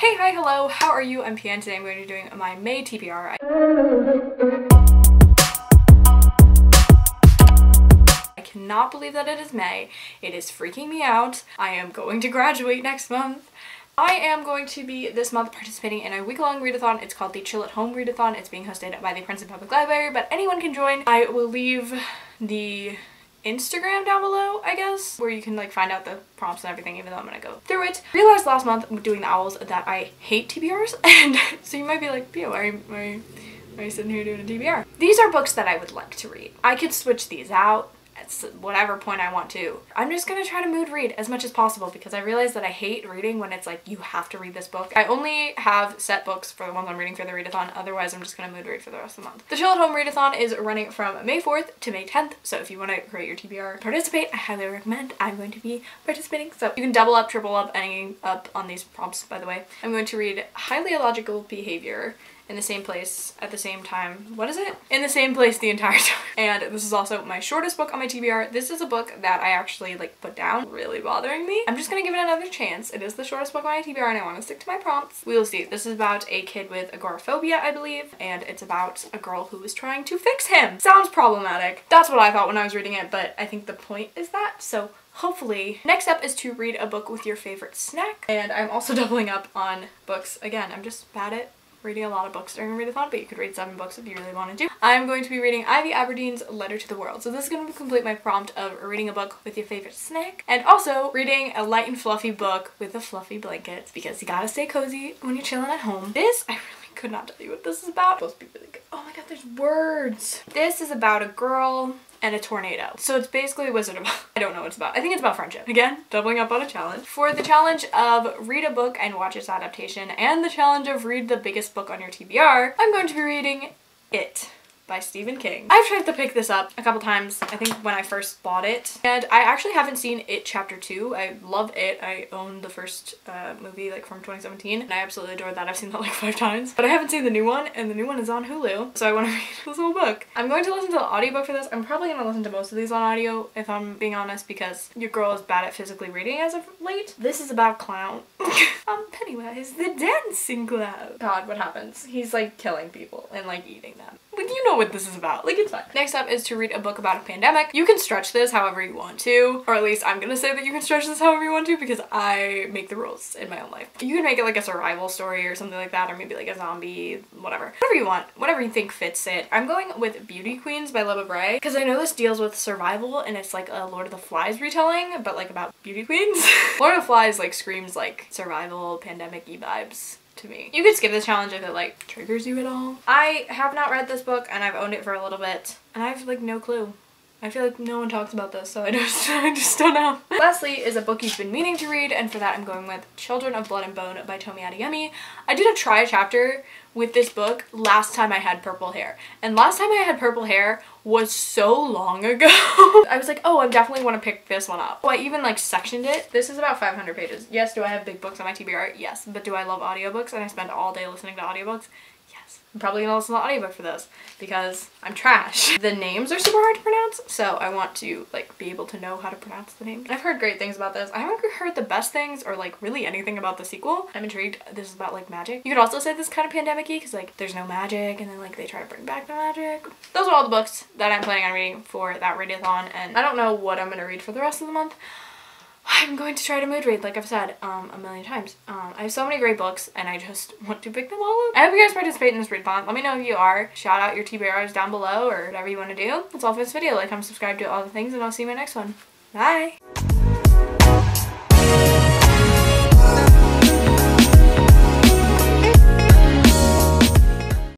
Hey, hi, hello, how are you? I'm Pia and today I'm going to be doing my May TBR. I cannot believe that it is May. It is freaking me out. I am going to graduate next month. I am going to be this month participating in a week-long readathon. It's called the Chill at Home Readathon. It's being hosted by the Princeton Public Library, but anyone can join. I will leave the Instagram down below, I guess, where you can like find out the prompts and everything, even though I'm gonna go through it. I realized last month doing the owls that I hate TBRs, and so you might be like, Pia, why are you sitting here doing a TBR? These are books that I would like to read. I could switch these out at whatever point I want to. I'm just gonna try to mood read as much as possible because I realize that I hate reading when it's like you have to read this book. I only have set books for the ones I'm reading for the readathon, otherwise I'm just gonna mood read for the rest of the month. The Chill at Home Readathon is running from May 4th to May 10th, so if you want to create your TBR, participate, I highly recommend. I'm going to be participating, so you can double up, triple up, any up on these prompts, by the way. I'm going to read Highly Illogical Behavior in the same place at the same time. What is it? In the same place the entire time. And this is also my shortest book on my TBR. This is a book that I actually like put down, really bothering me. I'm just gonna give it another chance. It is the shortest book on my TBR and I want to stick to my prompts. We will see. This is about a kid with agoraphobia, I believe, and it's about a girl who is trying to fix him. Sounds problematic. That's what I thought when I was reading it, but I think the point is that, so hopefully. Next up is to read a book with your favorite snack, and I'm also doubling up on books. Again, I'm just bad at reading a lot of books during a readathon, but you could read 7 books if you really wanted to. I'm going to be reading Ivy Aberdeen's Letter to the World. So this is going to complete my prompt of reading a book with your favorite snack and also reading a light and fluffy book with a fluffy blanket because you gotta stay cozy when you're chilling at home. This, I really could not tell you what this is about. It's supposed to be really good. Oh my god, there's words. This is about a girl and a tornado. So it's basically Wizard of Oz. I don't know what it's about. I think it's about friendship. Again, doubling up on a challenge. For the challenge of read a book and watch its adaptation and the challenge of read the biggest book on your TBR, I'm going to be reading It by Stephen King. I've tried to pick this up a couple times, I think when I first bought it, and I actually haven't seen It Chapter 2. I love It. I own the first movie like from 2017 and I absolutely adore that. I've seen that like 5 times, but I haven't seen the new one and the new one is on Hulu, so I want to read this whole book. I'm going to listen to the audiobook for this. I'm probably going to listen to most of these on audio if I'm being honest because your girl is bad at physically reading as of late. This is about a clown. Pennywise the dancing clown. God, what happens? He's like killing people and like eating them. Like, you know what this is about. Like, it's fine. Next up is to read a book about a pandemic. You can stretch this however you want to, or at least I'm gonna say that you can stretch this however you want to because I make the rules in my own life. You can make it like a survival story or something like that, or maybe like a zombie, whatever. Whatever you want, whatever you think fits it. I'm going with Beauty Queens by Leba Bray because I know this deals with survival and it's like a Lord of the Flies retelling, but like about beauty queens. Lord of the Flies like screams like survival, pandemic-y vibes to me. You could skip this challenge if it like triggers you at all. I have not read this book and I've owned it for a little bit and I have like no clue. I feel like no one talks about this, so I just don't know. Lastly is a book you've been meaning to read, and for that I'm going with Children of Blood and Bone by Tomi Adeyemi. I did a try chapter with this book last time I had purple hair, and last time I had purple hair was so long ago. I was like, oh, I definitely want to pick this one up. So I even like sectioned it. This is about 500 pages. Yes, do I have big books on my TBR? Yes. But do I love audiobooks and I spend all day listening to audiobooks? Yes. I'm probably gonna listen to the audiobook for this because I'm trash. The names are super hard to pronounce, so I want to like be able to know how to pronounce the names. I've heard great things about this. I haven't heard the best things or like really anything about the sequel. I'm intrigued. This is about like magic. You could also say this is kind of pandemic-y because like there's no magic and then like they try to bring back the magic. Those are all the books that I'm planning on reading for that readathon, and I don't know what I'm gonna read for the rest of the month. I'm going to try to mood read, like I've said a million times. I have so many great books and I just want to pick them all up. I hope you guys participate in this readathon. Let me know if you are. Shout out your TBRs down below or whatever you want to do. That's all for this video. Like, comment, subscribe, do all the things, and I'll see you in my next one. Bye!